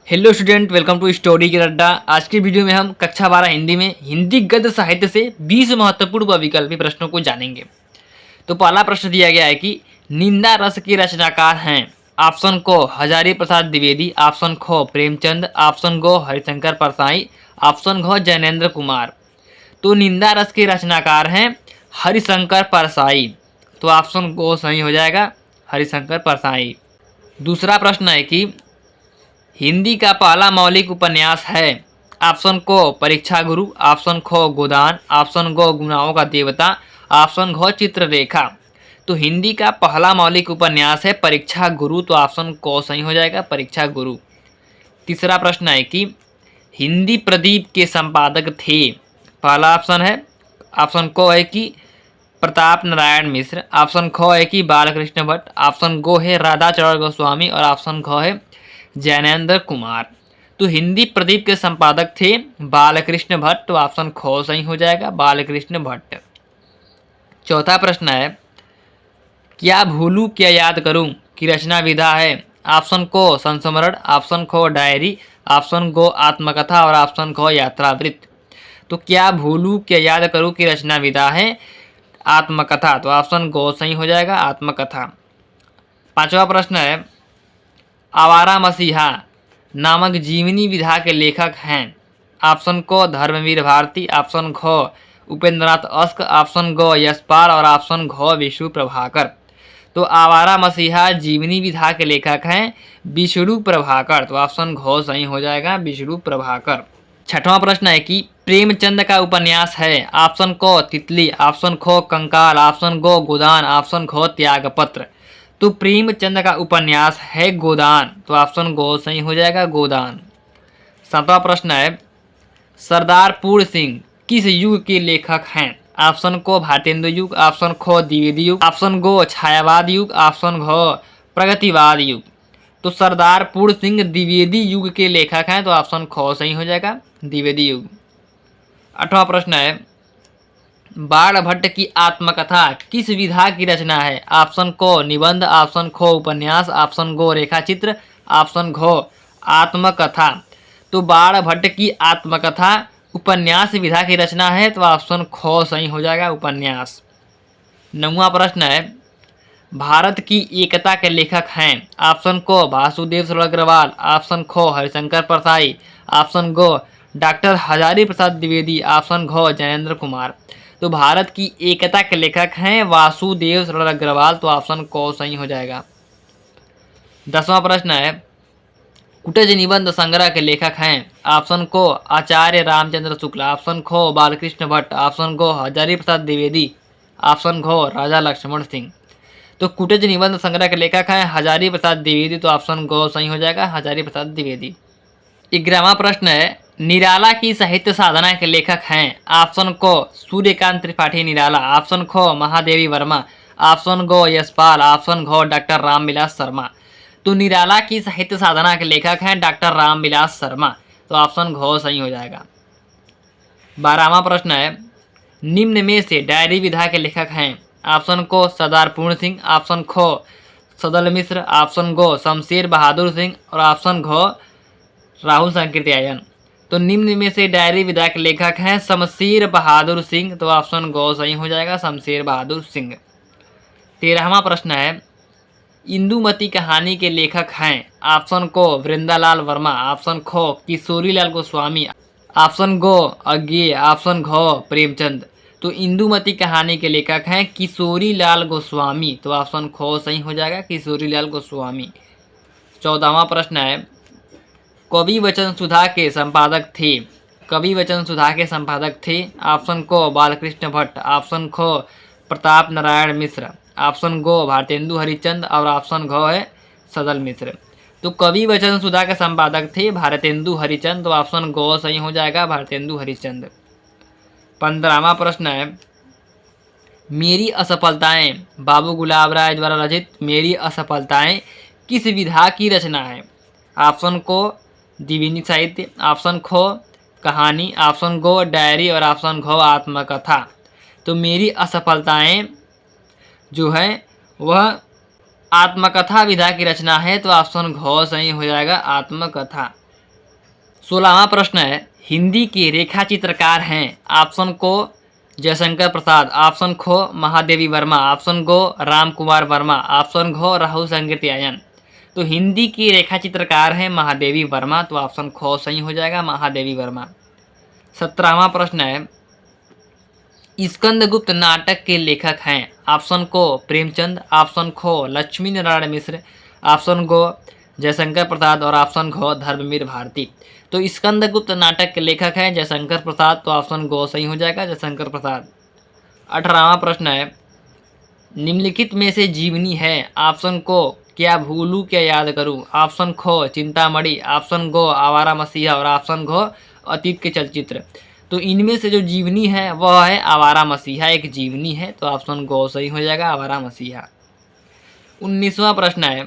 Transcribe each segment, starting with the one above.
Hello student, welcome to story की अड्डा। आज की वीडियो में हम कक्षा 12 हिंदी में हिंदी गद्य साहित्य से 20 महत्वपूर्ण व विकल्पी प्रश्नों को जानेंगे। तो पहला प्रश्न दिया गया है कि निंदा रस के रचनाकार हैं। ऑप्शन को हजारी प्रसाद द्विवेदी, ऑप्शन खो Premchand, option go Harishankar Parsai, option घ जैनेन्द्र कुमार। तो निंदा रस के रचनाकार हैं हरिशंकर परसाई। तो ऑप्शन गो सही हो जाएगा, हरिशंकर परसाई। दूसरा प्रश्न है कि हिंदी का पहला मौलिक उपन्यास है। ऑप्शन को परीक्षा गुरु, ऑप्शन खो गोदान, ऑप्शन गो गुनाहों का देवता, ऑप्शन घ चित्ररेखा। तो हिंदी का पहला मौलिक उपन्यास है परीक्षा गुरु। तो ऑप्शन को सही हो जाएगा, परीक्षा गुरु। तीसरा प्रश्न है कि हिंदी प्रदीप के संपादक थे। पहला ऑप्शन है, ऑप्शन को है कि प्रताप नारायण मिश्र, ऑप्शन ख है कि बालकृष्ण भट्ट, ऑप्शन गो है राधाचरण गोस्वामी और ऑप्शन घ है जैनेन्द्र कुमार। तो हिंदी प्रदीप के संपादक थे बालकृष्ण भट्ट। तो ऑप्शन ख सही हो जाएगा, बालकृष्ण भट्ट। चौथा प्रश्न है, क्या भूलूं क्या याद करूं की रचना विधा है। ऑप्शन को संस्मरण, ऑप्शन खो डायरी, ऑप्शन गो आत्मकथा और ऑप्शन ख यात्रावृत्त। तो क्या भूलूं क्या याद करूं की रचना विधा है आत्मकथा। तो ऑप्शन गो सही हो जाएगा, आत्मकथा। पांचवा प्रश्न है, आवारा मसीहा नामक जीवनी विधा के लेखक हैं। ऑप्शन को धर्मवीर भारती, ऑप्शन घ उपेंद्रनाथ अस्क, ऑप्शन ग यशपाल और ऑप्शन घ विष्णु प्रभाकर। तो आवारा मसीहा जीवनी विधा के लेखक हैं विष्णु प्रभाकर। तो ऑप्शन घ सही हो जाएगा, विष्णु प्रभाकर। छठवां प्रश्न है कि प्रेमचंद का उपन्यास है। ऑप्शन को तितली, ऑप्शन खो कंकाल, ऑप्शन गो गोदान, ऑप्शन घ त्यागपत्र। तो प्रेमचंद का उपन्यास है गोदान। तो ऑप्शन गो सही हो जाएगा, गोदान। सातवां प्रश्न है, सरदार पूर्ण सिंह किस युग के लेखक हैं। ऑप्शन को भारतेंदु युग, ऑप्शन खो द्विवेदी युग, ऑप्शन गो छायावाद युग, ऑप्शन घ प्रगतिवाद युग। तो सरदार पूर्ण सिंह द्विवेदी युग के लेखक हैं। तो ऑप्शन ख सही हो जाएगा, द्विवेदी युग। आठवां प्रश्न है, बाण भट्ट की आत्मकथा किस विधा की रचना है। ऑप्शन को निबंध, ऑप्शन खो उपन्यास, ऑप्शन गो रेखाचित्र, ऑप्शन घ आत्मकथा। तो बाण भट्ट की आत्मकथा उपन्यास विधा की रचना है। तो ऑप्शन ख सही हो जाएगा, उपन्यास। नौवां प्रश्न है, भारत की एकता के लेखक हैं। ऑप्शन को वासुदेव सरल अग्रवाल, ऑप्शन खो हरिशंकर परसाई, ऑप्शन गो डॉक्टर हजारी प्रसाद द्विवेदी, ऑप्शन घ जैनेन्द्र कुमार। तो भारत की एकता के लेखक हैं वासुदेव सरल अग्रवाल। तो ऑप्शन को सही हो जाएगा। 10वां प्रश्न है, कुटज निबंध संग्रह के लेखक हैं। ऑप्शन को आचार्य रामचंद्र शुक्ला, ऑप्शन खो Balkrishna Bhatt, option go Hazari Prasad Dwivedi, option घ राजा लक्ष्मण सिंह। तो कुटज निबंध संग्रह के लेखक हैं हजारी प्रसाद द्विवेदी। तो ऑप्शन गो सही हो जाएगा, हजारी प्रसाद द्विवेदी। 11वां प्रश्न है, निराला की साहित्य साधना के लेखक हैं। ऑप्शन को सूर्यकांत त्रिपाठी निराला, ऑप्शन खो Mahadevi Verma, option go Yashpal, option घ डॉक्टर रामविलास शर्मा। तो निराला की साहित्य साधना के लेखक हैं डॉक्टर रामविलास शर्मा। तो ऑप्शन घ सही हो जाएगा। 12वां प्रश्न है, निम्न में से डायरी विधा के लेखक हैं। ऑप्शन को सरदार पूर्ण सिंह, ऑप्शन खो सदल मिश्र, ऑप्शन गो शमशेर बहादुर सिंह और ऑप्शन घ राहुल संकीर्तयायन। तो निम्न में से डायरी विधा के लेखक हैं शमशेर बहादुर सिंह। तो ऑप्शन गो सही हो जाएगा, शमशेर बहादुर सिंह। 13वां प्रश्न है, इंदुमती कहानी के लेखक हैं। ऑप्शन को वृंदालाल वर्मा, ऑप्शन खो किशोरीलाल गोस्वामी, ऑप्शन गो अज्ञेय, ऑप्शन घ प्रेमचंद। तो इंदुमती कहानी के लेखक हैं किशोरीलाल गोस्वामी। तो ऑप्शन खो सही हो जाएगा, किशोरीलाल गोस्वामी। 14वां प्रश्न है, कवि वचन सुधा के संपादक थे। कवि वचन सुधा के संपादक थे। ऑप्शन को बालकृष्ण भट्ट, ऑप्शन खो प्रताप नारायण मिश्र, ऑप्शन गो भारतेंदु हरिचंद और ऑप्शन घ है सदल मिश्र। तो कवि वचन सुधा के संपादक थे भारतेंदु हरिचंद। तो ऑप्शन गो सही हो जाएगा, भारतेंदु हरिचंद। 15वां प्रश्न है, मेरी असफलताएं बाबू गुलाब राय द्वारा रचित मेरी असफलताएं किस विधा की रचना है। ऑप्शन को जीवनी साहित्य, ऑप्शन खो कहानी, ऑप्शन गो डायरी और ऑप्शन घ आत्मकथा। तो मेरी असफलताएं जो है वह आत्मकथा विधा की रचना है। तो ऑप्शन घ सही हो जाएगा, आत्मकथा। 16वां प्रश्न है, हिंदी के रेखा चित्रकार हैं। ऑप्शन को जयशंकर प्रसाद, ऑप्शन खो Mahadevi Verma, option go Ram Kumar Verma, option घो राहुल संगीतयायन। तो हिंदी की रेखा चित्रकार हैं महादेवी वर्मा, तो ऑप्शन खो सही हो जाएगा, महादेवी वर्मा। 17वां प्रश्न है, स्कंदगुप्त नाटक के लेखक हैं। ऑप्शन को प्रेमचंद, ऑप्शन खो लक्ष्मी नारायण मिश्र, ऑप्शन गो जयशंकर प्रसाद और ऑप्शन घो धर्मवीर भारती। तो स्कंदगुप्त नाटक के लेखक हैं जयशंकर प्रसाद, तो ऑप्शन गो सही हो जाएगा, जयशंकर प्रसाद। 18वां प्रश्न है, निम्नलिखित में से जीवनी है। ऑप्शन को क्या भूलूं क्या याद करूं, ऑप्शन खो चिंतामणि, ऑप्शन गो आवारा मसीहा और ऑप्शन घो अतीत के चलचित्र। तो इनमें से जो जीवनी है वह है आवारा मसीहा, एक जीवनी है, तो ऑप्शन गो सही हो जाएगा, आवारा मसीहा। 19वां प्रश्न है,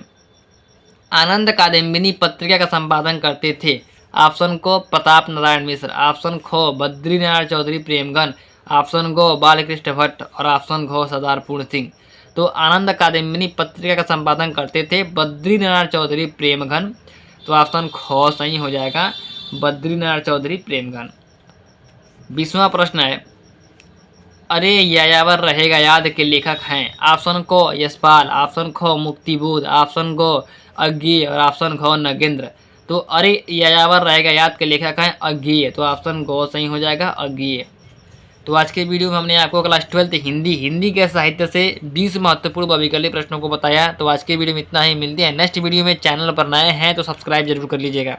आनंद कादम्बिनी पत्रिका का संपादन करते थे। ऑप्शन को प्रताप नारायण मिश्र, ऑप्शन खो बद्री नारायण चौधरी प्रेमगन, ऑप्शन गो बालकृष्ण भट्ट और ऑप्शन घो सरदार पूर्ण सिंह। तो आनंद कादम्बिनी पत्रिका का संपादन करते थे बद्री नारायण चौधरी प्रेमगन, तो ऑप्शन खो सही हो जाएगा, बद्री नारायण चौधरी प्रेमगन। 20वां प्रश्न है, अरे यायावर रहेगा याद के लेखक हैं। ऑप्शन को यशपाल, ऑप्शन खो मुक्तिबोध, ऑप्शन गो अज्ञेय और ऑप्शन घो नगेंद्र। तो अरे यायावर रहेगा याद के लेखक हैं अज्ञेय, तो ऑप्शन गो सही हो जाएगा, अज्ञेय। तो आज के वीडियो में हमने आपको क्लास 12 हिंदी के साहित्य से 20 महत्वपूर्ण बहुविकल्पीय प्रश्नों को बताया। तो आज के वीडियो में इतना ही, मिलते हैं नेक्स्ट वीडियो में। चैनल पर नए हैं तो सब्सक्राइब जरूर कर लीजिएगा।